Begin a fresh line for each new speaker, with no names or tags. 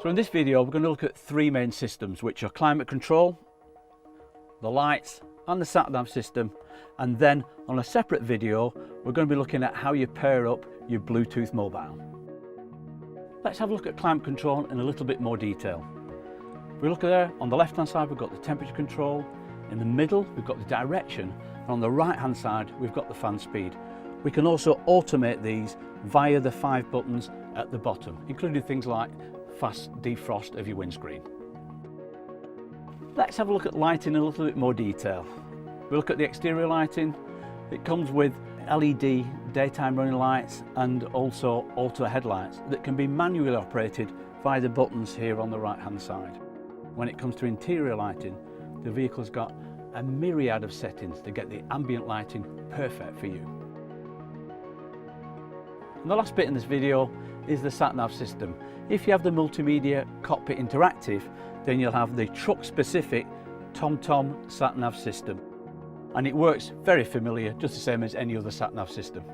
So in this video we're going to look at three main systems, which are climate control, the lights and the sat-nav system, and then on a separate video we're going to be looking at how you pair up your Bluetooth mobile. Let's have a look at climate control in a little bit more detail. If we look there, on the left hand side we've got the temperature control, in the middle we've got the direction, and on the right hand side we've got the fan speed. We can also automate these via the 5 buttons at the bottom, including things like fast defrost of your windscreen. Let's have a look at lighting in a little bit more detail. We look at the exterior lighting. It comes with LED daytime running lights and also auto headlights that can be manually operated via the buttons here on the right hand side. When it comes to interior lighting, the vehicle's got a myriad of settings to get the ambient lighting perfect for you. And the last bit in this video is the sat-nav system. If you have the multimedia cockpit interactive, then you'll have the truck specific Tomtom sat-nav system, and it works very familiar, just the same as any other sat-nav system.